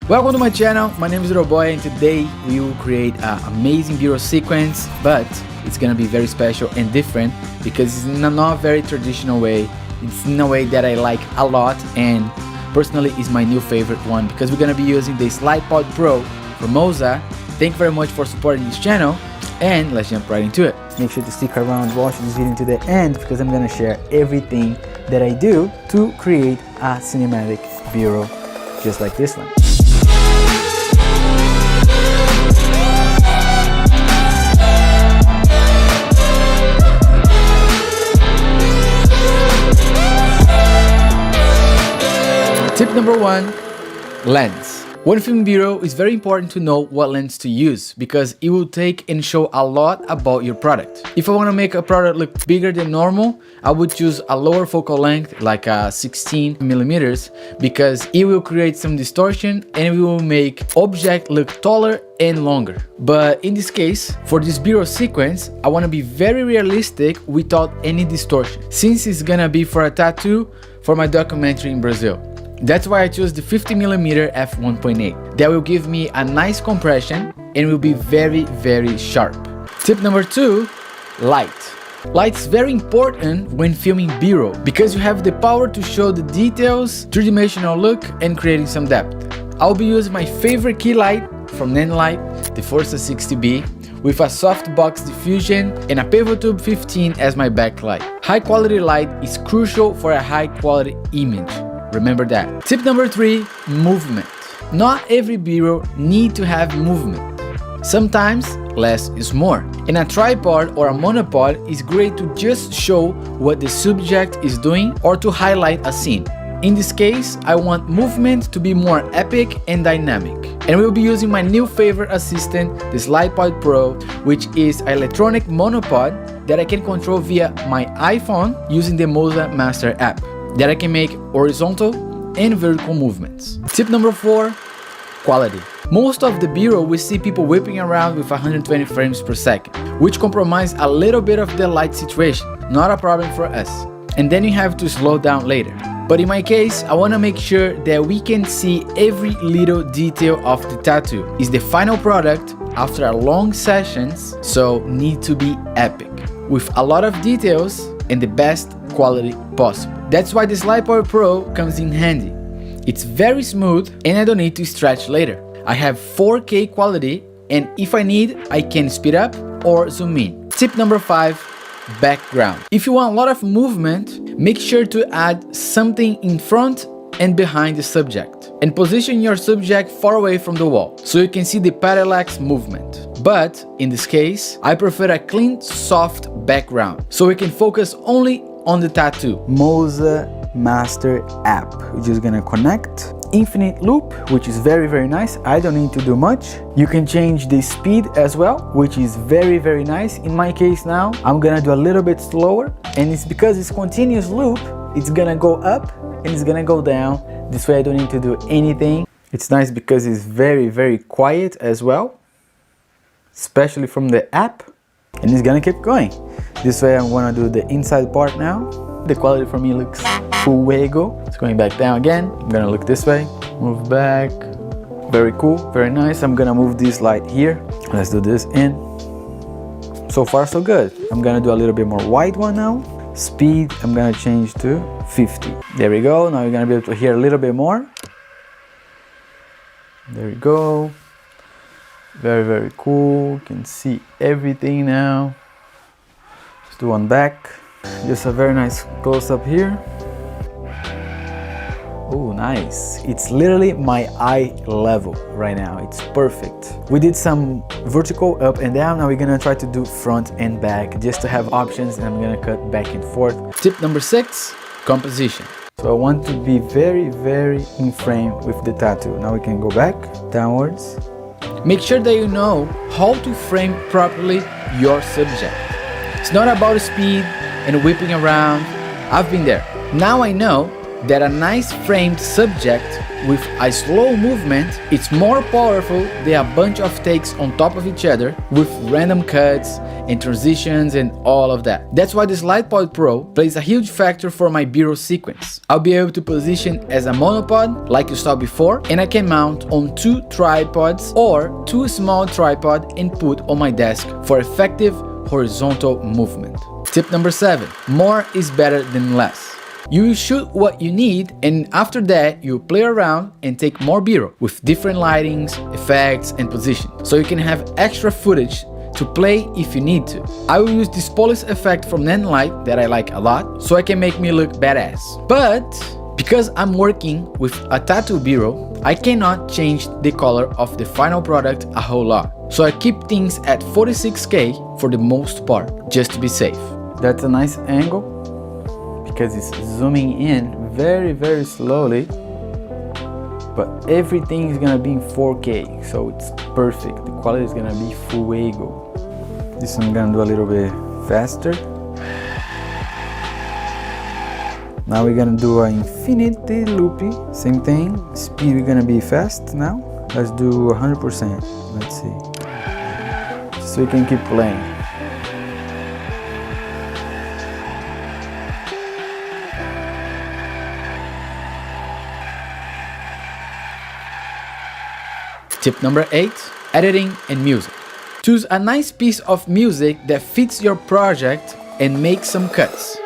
Welcome to my channel. My name is Boy, and today we will create an amazing B-roll sequence, but it's gonna be very special and different because it's in a not very traditional way. It's in a way that I like a lot, and personally is my new favorite one because we're gonna be using the Slypod Pro from MOZA. Thank you very much for supporting this channel, and let's jump right into it. Make sure to stick around, watch this video to the end because I'm gonna share everything that I do to create a cinematic B-roll just like this one. Tip number 1, lens. When filming B-roll, it's very important to know what lens to use because it will take and show a lot about your product. If I want to make a product look bigger than normal, I would choose a lower focal length like 16 millimeters because it will create some distortion and it will make object look taller and longer. But in this case, for this B-roll sequence, I want to be very realistic without any distortion since it's gonna be for a tattoo for my documentary in Brazil. That's why I chose the 50mm f1.8. That will give me a nice compression and will be very sharp. Tip number 2, light. Light's very important when filming B-roll because you have the power to show the details, three-dimensional look, and creating some depth. I'll be using my favorite key light from Nanlite, the Forza 60B, with a softbox diffusion and a Pivot Tube 15 as my backlight. High quality light is crucial for a high quality image. Remember that. Tip number 3, movement. Not every B-roll need to have movement. Sometimes less is more. And a tripod or a monopod is great to just show what the subject is doing or to highlight a scene. In this case, I want movement to be more epic and dynamic. And we'll be using my new favorite assistant, the Slypod Pro, which is an electronic monopod that I can control via my iPhone using the MOZA Master app, that I can make horizontal and vertical movements. Tip number 4, quality. Most of the B-roll we see people whipping around with 120 frames per second, which compromise a little bit of the light situation, not a problem for us. And then you have to slow down later. But in my case, I want to make sure that we can see every little detail of the tattoo. It's the final product after a long sessions, so need to be epic, with a lot of details and the best quality possible. That's why the Slypod Pro comes in handy. It's very smooth and I don't need to stretch later. I have 4K quality, and if I need, I can speed up or zoom in. Tip number 5, background. If you want a lot of movement, make sure to add something in front and behind the subject, and position your subject far away from the wall so you can see the parallax movement. But in this case, I prefer a clean, soft background so we can focus only on the tattoo. MOZA Master app. We're just gonna connect. Infinite loop, which is very nice. I don't need to do much. You can change the speed as well, which is very nice. In my case now, I'm gonna do a little bit slower, and it's because it's continuous loop. It's gonna go up and it's gonna go down. This way I don't need to do anything. It's nice because it's very quiet as well, especially from the app, and it's gonna keep going. This way I'm gonna do the inside part now. The quality for me looks fuego. It's going back down again. I'm gonna look this way, move back. Very cool, very nice. I'm gonna move this light here. Let's do this in. So far so good. I'm gonna do a little bit more white one now. Speed, I'm gonna change to 50. There we go. Now you're gonna be able to hear a little bit more. There we go. Very cool. You can see everything now. Let's do one back. Just a very nice close-up here. Oh, nice. It's literally my eye level right now. It's perfect. We did some vertical up and down. Now we're gonna try to do front and back just to have options, and I'm gonna cut back and forth. Tip number 6, composition. So I want to be very in frame with the tattoo. Now we can go back, downwards. Make sure that you know how to frame properly your subject. It's not about speed and whipping around. I've been there. Now I know that a nice framed subject with a slow movement, it's more powerful than a bunch of takes on top of each other with random cuts and transitions and all of that. That's why the Slypod Pro plays a huge factor for my B-roll sequence. I'll be able to position as a monopod like you saw before, and I can mount on 2 tripods or 2 small tripods and put on my desk for effective horizontal movement. Tip number 7. More is better than less. You will shoot what you need, and after that you play around and take more B-roll with different lightings, effects and positions, so you can have extra footage to play if you need to. I will use this police effect from Nanlite that I like a lot, so I can make me look badass. But because I'm working with a tattoo B-roll, I cannot change the color of the final product a whole lot. So I keep things at 46K for the most part, just to be safe. That's a nice angle because it's zooming in very slowly, but everything is gonna be in 4K, so it's perfect. The quality is gonna be fuego. This I'm gonna do a little bit faster. Now we're gonna do an infinity loopy, same thing. Speed we're gonna be fast now. Let's do 100%. Let's see, so we can keep playing. Tip number 8, editing and music. Choose a nice piece of music that fits your project and make some cuts.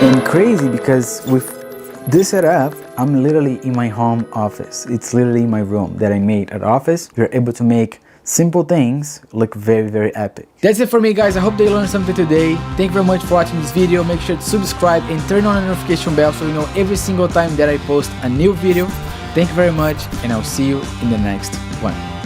And crazy because with this setup, I'm literally in my home office. It's literally my room that I made at office. You're able to make simple things look very epic. That's it for me, guys. I hope they learned something today. Thank you very much for watching this video. Make sure to subscribe and turn on the notification bell so you know every single time that I post a new video. Thank you very much, and I'll see you in the next one.